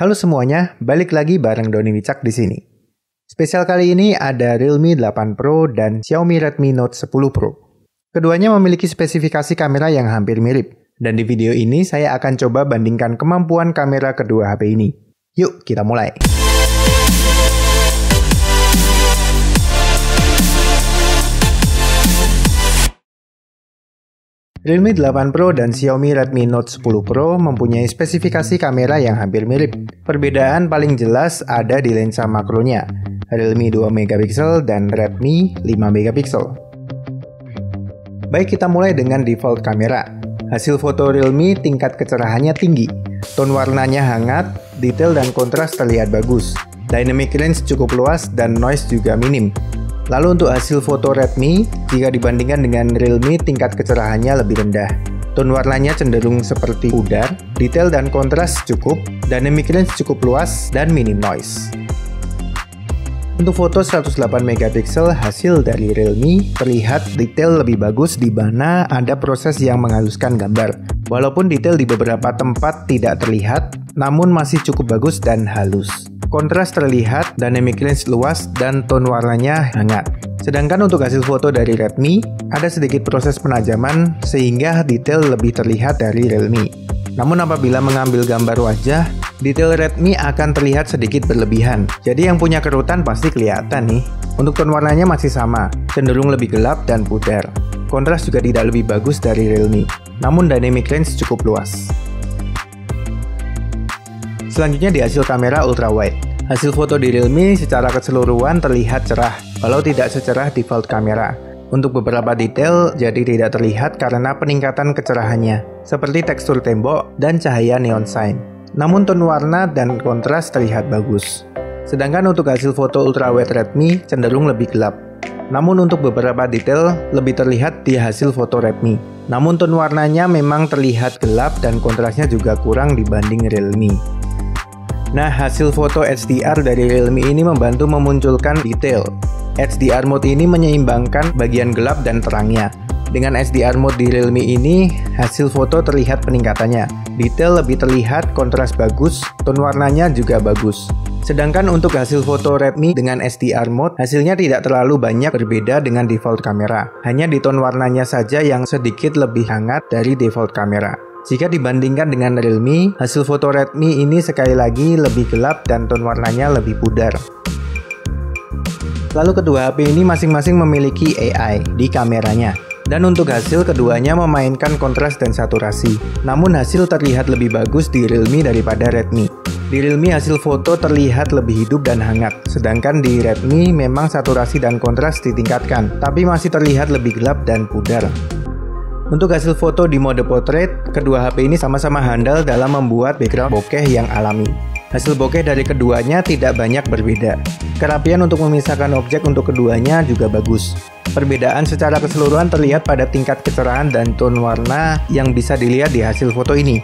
Halo semuanya, balik lagi bareng Doni Wicak di sini. Spesial kali ini ada Realme 8 Pro dan Xiaomi Redmi Note 10 Pro. Keduanya memiliki spesifikasi kamera yang hampir mirip, dan di video ini saya akan coba bandingkan kemampuan kamera kedua HP ini. Yuk, kita mulai. Realme 8 Pro dan Xiaomi Redmi Note 10 Pro mempunyai spesifikasi kamera yang hampir mirip. Perbedaan paling jelas ada di lensa makronya, Realme 2MP dan Redmi 5MP. Baik, kita mulai dengan default kamera. Hasil foto Realme tingkat kecerahannya tinggi, tone warnanya hangat, detail dan kontras terlihat bagus. Dynamic range cukup luas dan noise juga minim. Lalu untuk hasil foto Redmi, jika dibandingkan dengan Realme tingkat kecerahannya lebih rendah. Tone warnanya cenderung seperti pudar, detail dan kontras cukup, dynamic range cukup luas, dan minim noise. Untuk foto 108MP hasil dari Realme, terlihat detail lebih bagus di mana ada proses yang menghaluskan gambar. Walaupun detail di beberapa tempat tidak terlihat, namun masih cukup bagus dan halus. Kontras terlihat, dynamic range luas, dan tone warnanya hangat. Sedangkan untuk hasil foto dari Redmi, ada sedikit proses penajaman sehingga detail lebih terlihat dari Realme. Namun apabila mengambil gambar wajah, detail Redmi akan terlihat sedikit berlebihan. Jadi yang punya kerutan pasti kelihatan nih. Untuk tone warnanya masih sama, cenderung lebih gelap dan pudar. Kontras juga tidak lebih bagus dari Realme, namun dynamic range cukup luas. Selanjutnya di hasil kamera ultrawide. Hasil foto di Realme secara keseluruhan terlihat cerah, walau tidak secerah default kamera. Untuk beberapa detail jadi tidak terlihat karena peningkatan kecerahannya, seperti tekstur tembok dan cahaya neon sign. Namun tone warna dan kontras terlihat bagus. Sedangkan untuk hasil foto ultrawide Redmi cenderung lebih gelap. Namun untuk beberapa detail lebih terlihat di hasil foto Redmi. Namun tone warnanya memang terlihat gelap dan kontrasnya juga kurang dibanding Realme. Nah, hasil foto HDR dari Realme ini membantu memunculkan detail. HDR mode ini menyeimbangkan bagian gelap dan terangnya. Dengan HDR mode di Realme ini, hasil foto terlihat peningkatannya. Detail lebih terlihat, kontras bagus, tone warnanya juga bagus. Sedangkan untuk hasil foto Redmi dengan HDR mode, hasilnya tidak terlalu banyak berbeda dengan default kamera. Hanya di tone warnanya saja yang sedikit lebih hangat dari default kamera. Jika dibandingkan dengan Realme, hasil foto Redmi ini sekali lagi lebih gelap dan tone warnanya lebih pudar. Lalu kedua HP ini masing-masing memiliki AI di kameranya. Dan untuk hasil keduanya memainkan kontras dan saturasi. Namun hasil terlihat lebih bagus di Realme daripada Redmi. Di Realme hasil foto terlihat lebih hidup dan hangat. Sedangkan di Redmi memang saturasi dan kontras ditingkatkan, tapi masih terlihat lebih gelap dan pudar. Untuk hasil foto di mode portrait, kedua HP ini sama-sama handal dalam membuat background bokeh yang alami. Hasil bokeh dari keduanya tidak banyak berbeda. Kerapian untuk memisahkan objek untuk keduanya juga bagus. Perbedaan secara keseluruhan terlihat pada tingkat kecerahan dan tone warna yang bisa dilihat di hasil foto ini.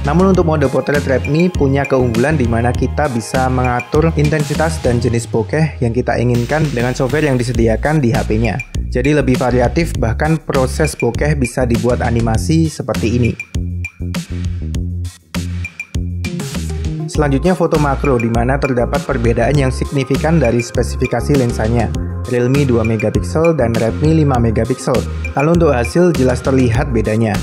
Namun untuk mode portrait Redmi punya keunggulan di mana kita bisa mengatur intensitas dan jenis bokeh yang kita inginkan dengan software yang disediakan di HP-nya. Jadi lebih variatif, bahkan proses bokeh bisa dibuat animasi seperti ini. Selanjutnya foto makro, di mana terdapat perbedaan yang signifikan dari spesifikasi lensanya. Realme 2MP dan Redmi 5MP. Lalu untuk hasil jelas terlihat bedanya.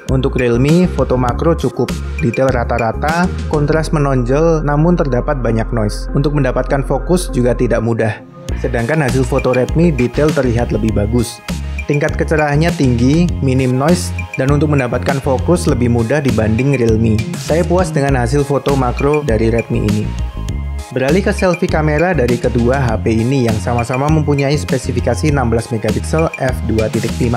Untuk Realme, foto makro cukup, detail rata-rata, kontras menonjol, namun terdapat banyak noise. Untuk mendapatkan fokus juga tidak mudah. Sedangkan hasil foto Redmi detail terlihat lebih bagus. Tingkat kecerahannya tinggi, minim noise, dan untuk mendapatkan fokus lebih mudah dibanding Realme. Saya puas dengan hasil foto makro dari Redmi ini. Beralih ke selfie kamera dari kedua HP ini yang sama-sama mempunyai spesifikasi 16MP f2.5.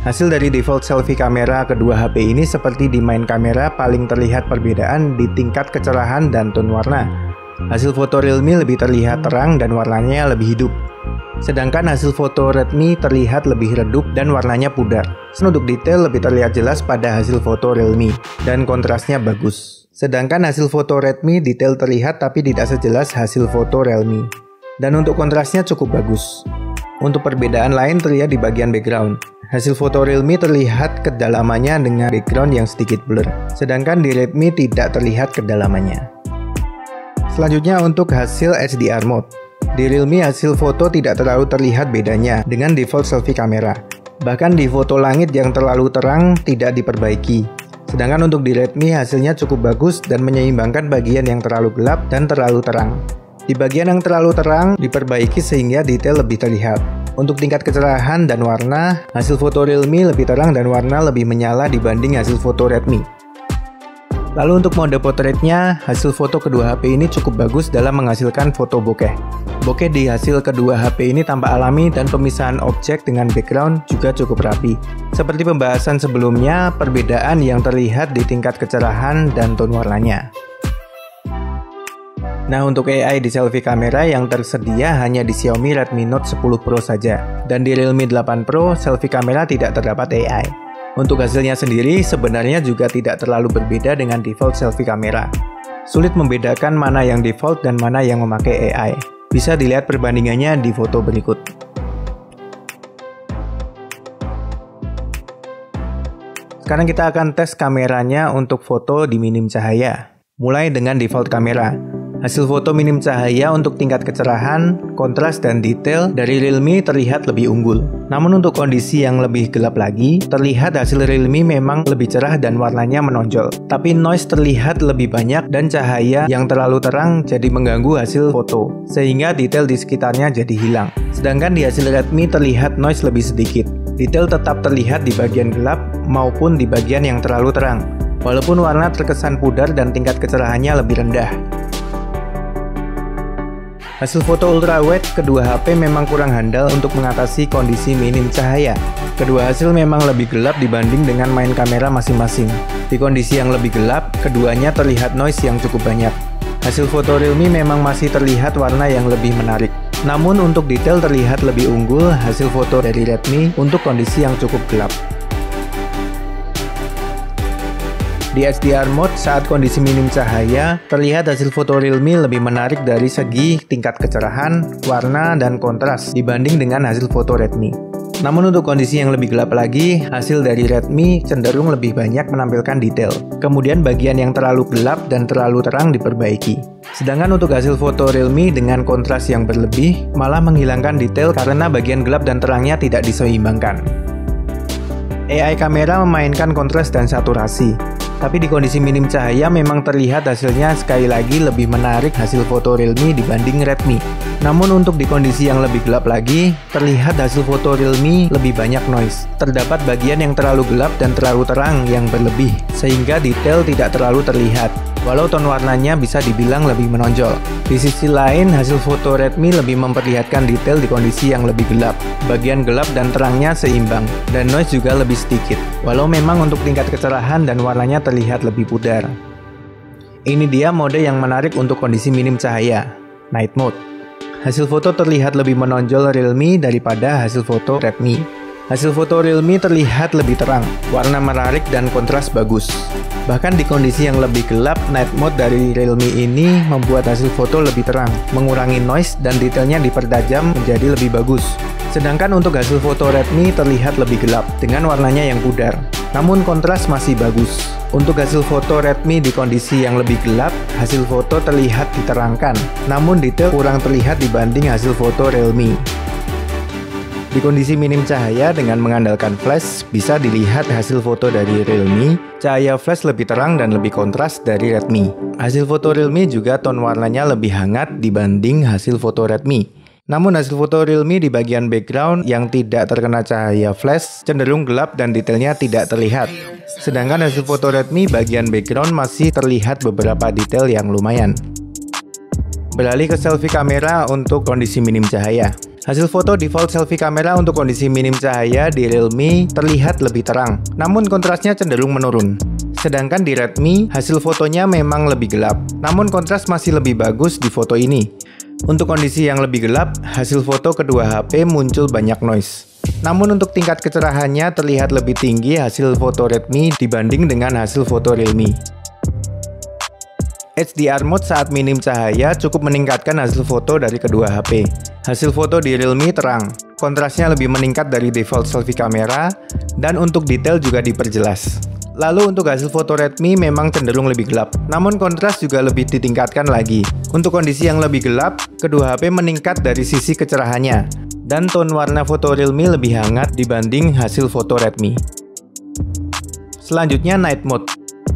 Hasil dari default selfie kamera kedua HP ini seperti di main kamera paling terlihat perbedaan di tingkat kecerahan dan tone warna. Hasil foto Realme lebih terlihat terang dan warnanya lebih hidup. Sedangkan hasil foto Redmi terlihat lebih redup dan warnanya pudar. Untuk detail lebih terlihat jelas pada hasil foto Realme dan kontrasnya bagus. Sedangkan hasil foto Redmi detail terlihat tapi tidak sejelas hasil foto Realme. Dan untuk kontrasnya cukup bagus. Untuk perbedaan lain terlihat di bagian background. Hasil foto Realme terlihat kedalamannya dengan background yang sedikit blur. Sedangkan di Redmi tidak terlihat kedalamannya. Selanjutnya untuk hasil HDR mode. Di Realme hasil foto tidak terlalu terlihat bedanya dengan default selfie kamera. Bahkan di foto langit yang terlalu terang tidak diperbaiki. Sedangkan untuk di Redmi hasilnya cukup bagus dan menyeimbangkan bagian yang terlalu gelap dan terlalu terang. Di bagian yang terlalu terang diperbaiki sehingga detail lebih terlihat. Untuk tingkat kecerahan dan warna, hasil foto Realme lebih terang dan warna lebih menyala dibanding hasil foto Redmi. Lalu untuk mode portraitnya, hasil foto kedua HP ini cukup bagus dalam menghasilkan foto bokeh. Bokeh di hasil kedua HP ini tampak alami dan pemisahan objek dengan background juga cukup rapi. Seperti pembahasan sebelumnya, perbedaan yang terlihat di tingkat kecerahan dan tone warnanya. Nah, untuk AI di selfie kamera yang tersedia hanya di Xiaomi Redmi Note 10 Pro saja. Dan di Realme 8 Pro, selfie kamera tidak terdapat AI. Untuk hasilnya sendiri sebenarnya juga tidak terlalu berbeda dengan default selfie kamera. Sulit membedakan mana yang default dan mana yang memakai AI. Bisa dilihat perbandingannya di foto berikut. Sekarang kita akan tes kameranya untuk foto di minim cahaya. Mulai dengan default kamera. Hasil foto minim cahaya untuk tingkat kecerahan, kontras, dan detail dari Realme terlihat lebih unggul. Namun untuk kondisi yang lebih gelap lagi, terlihat hasil Realme memang lebih cerah dan warnanya menonjol. Tapi noise terlihat lebih banyak dan cahaya yang terlalu terang jadi mengganggu hasil foto, sehingga detail di sekitarnya jadi hilang. Sedangkan di hasil Redmi terlihat noise lebih sedikit. Detail tetap terlihat di bagian gelap maupun di bagian yang terlalu terang, walaupun warna terkesan pudar dan tingkat kecerahannya lebih rendah. Hasil foto ultrawide kedua HP memang kurang handal untuk mengatasi kondisi minim cahaya. Kedua hasil memang lebih gelap dibanding dengan main kamera masing-masing. Di kondisi yang lebih gelap, keduanya terlihat noise yang cukup banyak. Hasil foto Realme memang masih terlihat warna yang lebih menarik. Namun untuk detail terlihat lebih unggul hasil foto dari Redmi untuk kondisi yang cukup gelap. Di HDR mode saat kondisi minim cahaya, terlihat hasil foto Realme lebih menarik dari segi tingkat kecerahan, warna, dan kontras dibanding dengan hasil foto Redmi. Namun untuk kondisi yang lebih gelap lagi, hasil dari Redmi cenderung lebih banyak menampilkan detail. Kemudian bagian yang terlalu gelap dan terlalu terang diperbaiki. Sedangkan untuk hasil foto Realme dengan kontras yang berlebih, malah menghilangkan detail karena bagian gelap dan terangnya tidak diseimbangkan. AI kamera memainkan kontras dan saturasi. Tapi di kondisi minim cahaya memang terlihat hasilnya sekali lagi lebih menarik hasil foto Realme dibanding Redmi. Namun untuk di kondisi yang lebih gelap lagi, terlihat hasil foto Realme lebih banyak noise. Terdapat bagian yang terlalu gelap dan terlalu terang yang berlebih, sehingga detail tidak terlalu terlihat. Walau tone warnanya bisa dibilang lebih menonjol. Di sisi lain, hasil foto Redmi lebih memperlihatkan detail di kondisi yang lebih gelap. Bagian gelap dan terangnya seimbang, dan noise juga lebih sedikit. Walau memang untuk tingkat kecerahan dan warnanya terlihat lebih pudar. Ini dia mode yang menarik untuk kondisi minim cahaya, Night Mode. Hasil foto terlihat lebih menonjol Realme daripada hasil foto Redmi. Hasil foto Realme terlihat lebih terang, warna menarik dan kontras bagus. Bahkan di kondisi yang lebih gelap, Night Mode dari Realme ini membuat hasil foto lebih terang, mengurangi noise dan detailnya dipertajam menjadi lebih bagus. Sedangkan untuk hasil foto Redmi terlihat lebih gelap, dengan warnanya yang pudar. Namun kontras masih bagus. Untuk hasil foto Redmi di kondisi yang lebih gelap, hasil foto terlihat diterangkan, namun detail kurang terlihat dibanding hasil foto Realme. Di kondisi minim cahaya dengan mengandalkan flash, bisa dilihat hasil foto dari Realme. Cahaya flash lebih terang dan lebih kontras dari Redmi. Hasil foto Realme juga tone warnanya lebih hangat dibanding hasil foto Redmi. Namun hasil foto Realme di bagian background yang tidak terkena cahaya flash cenderung gelap dan detailnya tidak terlihat. Sedangkan hasil foto Redmi bagian background masih terlihat beberapa detail yang lumayan. Beralih ke selfie kamera untuk kondisi minim cahaya. Hasil foto default selfie kamera untuk kondisi minim cahaya di Realme terlihat lebih terang, namun kontrasnya cenderung menurun. Sedangkan di Redmi, hasil fotonya memang lebih gelap, namun kontras masih lebih bagus di foto ini. Untuk kondisi yang lebih gelap, hasil foto kedua HP muncul banyak noise. Namun untuk tingkat kecerahannya terlihat lebih tinggi hasil foto Redmi dibanding dengan hasil foto Realme. HDR mode saat minim cahaya cukup meningkatkan hasil foto dari kedua HP. Hasil foto di Realme terang, kontrasnya lebih meningkat dari default selfie kamera, dan untuk detail juga diperjelas. Lalu untuk hasil foto Redmi memang cenderung lebih gelap, namun kontras juga lebih ditingkatkan lagi. Untuk kondisi yang lebih gelap, kedua HP meningkat dari sisi kecerahannya, dan tone warna foto Realme lebih hangat dibanding hasil foto Redmi. Selanjutnya Night Mode.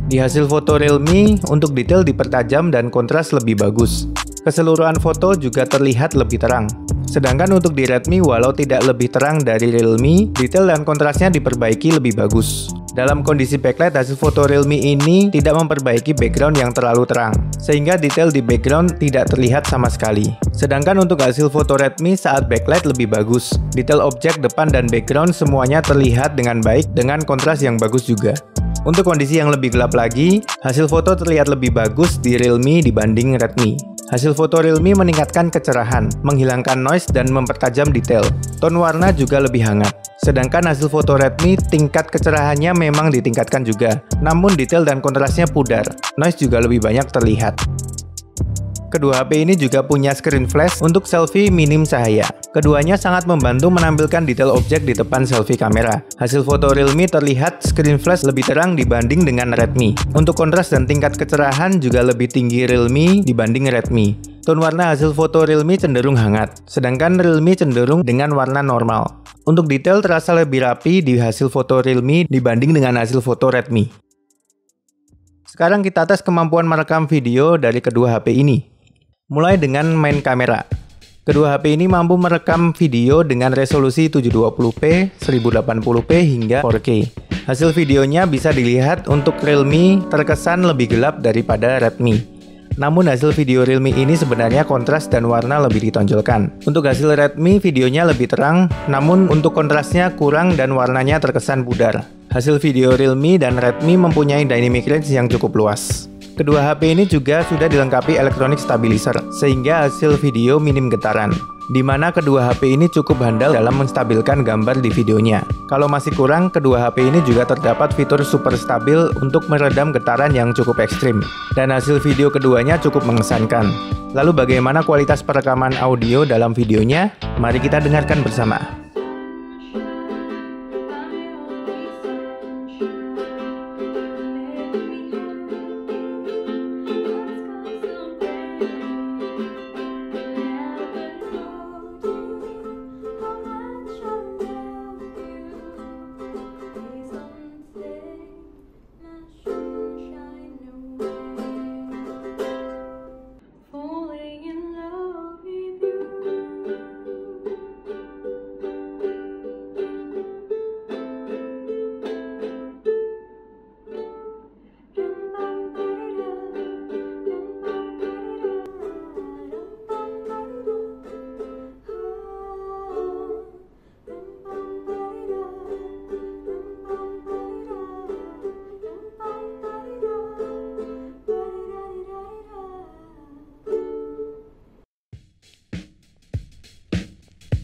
Di hasil foto Realme, untuk detail dipertajam dan kontras lebih bagus. Keseluruhan foto juga terlihat lebih terang. Sedangkan untuk di Redmi, walau tidak lebih terang dari Realme, detail dan kontrasnya diperbaiki lebih bagus. Dalam kondisi backlight, hasil foto Realme ini tidak memperbaiki background yang terlalu terang, sehingga detail di background tidak terlihat sama sekali. Sedangkan untuk hasil foto Redmi saat backlight lebih bagus. Detail objek depan dan background semuanya terlihat dengan baik dengan kontras yang bagus juga. Untuk kondisi yang lebih gelap lagi, hasil foto terlihat lebih bagus di Realme dibanding Redmi. Hasil foto Realme meningkatkan kecerahan, menghilangkan noise, dan mempertajam detail. Tone warna juga lebih hangat. Sedangkan hasil foto Redmi, tingkat kecerahannya memang ditingkatkan juga, namun detail dan kontrasnya pudar. Noise juga lebih banyak terlihat. Kedua HP ini juga punya screen flash untuk selfie minim cahaya. Keduanya sangat membantu menampilkan detail objek di depan selfie kamera. Hasil foto Realme terlihat screen flash lebih terang dibanding dengan Redmi. Untuk kontras dan tingkat kecerahan juga lebih tinggi Realme dibanding Redmi. Tone warna hasil foto Realme cenderung hangat, sedangkan Realme cenderung dengan warna normal. Untuk detail terasa lebih rapi di hasil foto Realme dibanding dengan hasil foto Redmi. Sekarang kita tes kemampuan merekam video dari kedua HP ini. Mulai dengan main kamera. Kedua HP ini mampu merekam video dengan resolusi 720p, 1080p hingga 4K. Hasil videonya bisa dilihat untuk Realme terkesan lebih gelap daripada Redmi. Namun hasil video Realme ini sebenarnya kontras dan warna lebih ditonjolkan. Untuk hasil Redmi videonya lebih terang, namun untuk kontrasnya kurang dan warnanya terkesan pudar. Hasil video Realme dan Redmi mempunyai dynamic range yang cukup luas. Kedua HP ini juga sudah dilengkapi electronic stabilizer, sehingga hasil video minim getaran, di mana kedua HP ini cukup handal dalam menstabilkan gambar di videonya. Kalau masih kurang, kedua HP ini juga terdapat fitur super stabil untuk meredam getaran yang cukup ekstrim, dan hasil video keduanya cukup mengesankan. Lalu bagaimana kualitas perekaman audio dalam videonya? Mari kita dengarkan bersama.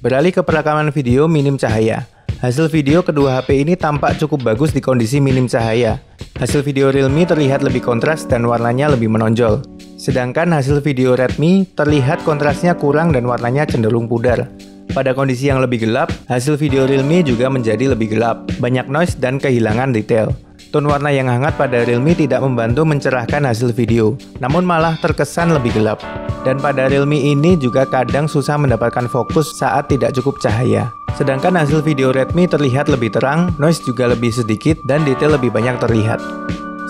Beralih ke perekaman video minim cahaya. Hasil video kedua HP ini tampak cukup bagus di kondisi minim cahaya. Hasil video Realme terlihat lebih kontras dan warnanya lebih menonjol. Sedangkan hasil video Redmi terlihat kontrasnya kurang dan warnanya cenderung pudar. Pada kondisi yang lebih gelap, hasil video Realme juga menjadi lebih gelap, banyak noise dan kehilangan detail. Tone warna yang hangat pada Realme tidak membantu mencerahkan hasil video, namun malah terkesan lebih gelap. Dan pada Realme ini juga kadang susah mendapatkan fokus saat tidak cukup cahaya. Sedangkan hasil video Redmi terlihat lebih terang, noise juga lebih sedikit, dan detail lebih banyak terlihat.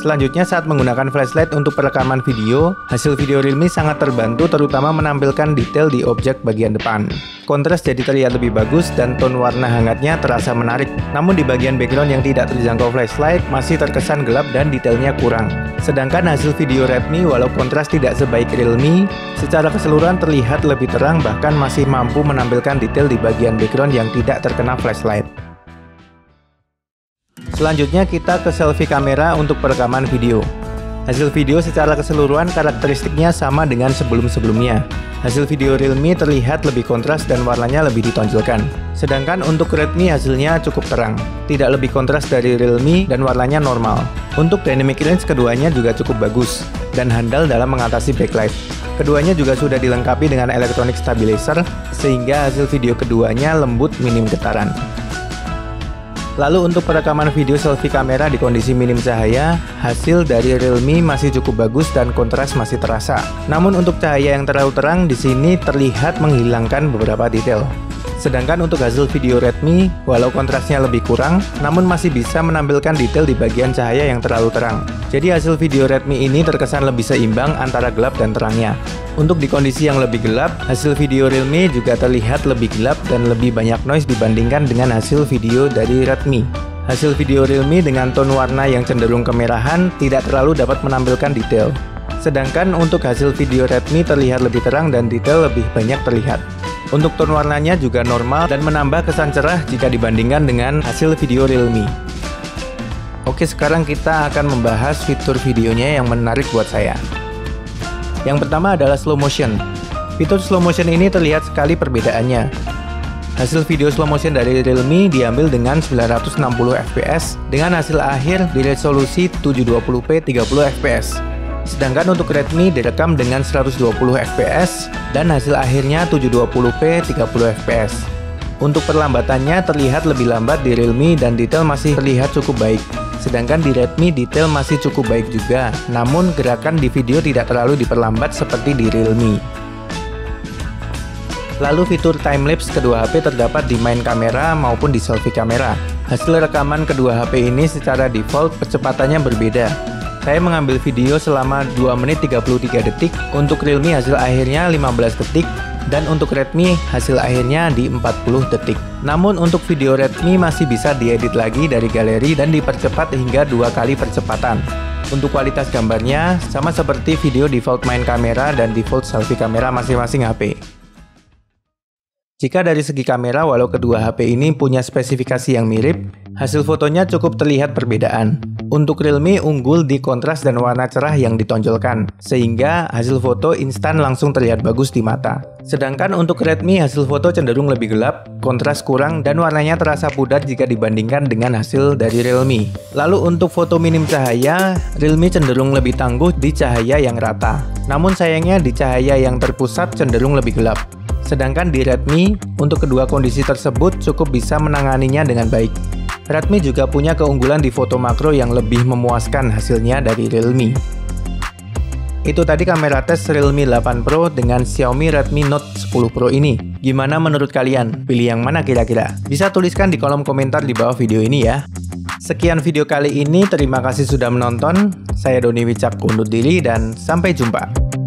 Selanjutnya saat menggunakan flashlight untuk perekaman video, hasil video Realme sangat terbantu terutama menampilkan detail di objek bagian depan. Kontras jadi terlihat lebih bagus dan tone warna hangatnya terasa menarik. Namun di bagian background yang tidak terjangkau flashlight masih terkesan gelap dan detailnya kurang. Sedangkan hasil video Redmi walau kontras tidak sebaik Realme, secara keseluruhan terlihat lebih terang bahkan masih mampu menampilkan detail di bagian background yang tidak terkena flashlight. Selanjutnya kita ke selfie kamera untuk perekaman video. Hasil video secara keseluruhan karakteristiknya sama dengan sebelum-sebelumnya. Hasil video Realme terlihat lebih kontras dan warnanya lebih ditonjolkan. Sedangkan untuk Redmi hasilnya cukup terang, tidak lebih kontras dari Realme dan warnanya normal. Untuk dynamic range keduanya juga cukup bagus dan handal dalam mengatasi backlight. Keduanya juga sudah dilengkapi dengan electronic stabilizer sehingga hasil video keduanya lembut minim getaran. Lalu untuk perekaman video selfie kamera di kondisi minim cahaya, hasil dari Realme masih cukup bagus dan kontras masih terasa. Namun untuk cahaya yang terlalu terang di sini terlihat menghilangkan beberapa detail. Sedangkan untuk hasil video Redmi, walau kontrasnya lebih kurang, namun masih bisa menampilkan detail di bagian cahaya yang terlalu terang. Jadi hasil video Redmi ini terkesan lebih seimbang antara gelap dan terangnya. Untuk di kondisi yang lebih gelap, hasil video Realme juga terlihat lebih gelap dan lebih banyak noise dibandingkan dengan hasil video dari Redmi. Hasil video Realme dengan tone warna yang cenderung kemerahan tidak terlalu dapat menampilkan detail. Sedangkan untuk hasil video Redmi terlihat lebih terang dan detail lebih banyak terlihat. Untuk tone warnanya juga normal dan menambah kesan cerah jika dibandingkan dengan hasil video Realme. Oke, sekarang kita akan membahas fitur videonya yang menarik buat saya. Yang pertama adalah slow motion. Fitur slow motion ini terlihat sekali perbedaannya. Hasil video slow motion dari Realme diambil dengan 960 fps dengan hasil akhir di resolusi 720p 30 fps. Sedangkan untuk Redmi direkam dengan 120 fps dan hasil akhirnya 720p 30 fps. Untuk perlambatannya terlihat lebih lambat di Realme dan detail masih terlihat cukup baik. Sedangkan di Redmi detail masih cukup baik juga, namun gerakan di video tidak terlalu diperlambat seperti di Realme. Lalu fitur timelapse kedua HP terdapat di main kamera maupun di selfie kamera. Hasil rekaman kedua HP ini secara default percepatannya berbeda. Saya mengambil video selama 2 menit 33 detik, untuk Realme hasil akhirnya 15 detik, dan untuk Redmi hasil akhirnya di 40 detik. Namun untuk video Redmi masih bisa diedit lagi dari galeri dan dipercepat hingga 2 kali percepatan. Untuk kualitas gambarnya sama seperti video default main kamera dan default selfie kamera masing-masing HP. Jika dari segi kamera, walau kedua HP ini punya spesifikasi yang mirip, hasil fotonya cukup terlihat perbedaan. Untuk Realme unggul di kontras dan warna cerah yang ditonjolkan, sehingga hasil foto instan langsung terlihat bagus di mata. Sedangkan untuk Redmi hasil foto cenderung lebih gelap, kontras kurang, dan warnanya terasa pudar jika dibandingkan dengan hasil dari Realme. Lalu untuk foto minim cahaya, Realme cenderung lebih tangguh di cahaya yang rata. Namun sayangnya di cahaya yang terpusat cenderung lebih gelap. Sedangkan di Redmi, untuk kedua kondisi tersebut cukup bisa menanganinya dengan baik. Redmi juga punya keunggulan di foto makro yang lebih memuaskan hasilnya dari Realme. Itu tadi kamera tes Realme 8 Pro dengan Xiaomi Redmi Note 10 Pro ini. Gimana menurut kalian? Pilih yang mana kira-kira? Bisa tuliskan di kolom komentar di bawah video ini ya. Sekian video kali ini, terima kasih sudah menonton. Saya Doni Wicak undur diri dan sampai jumpa.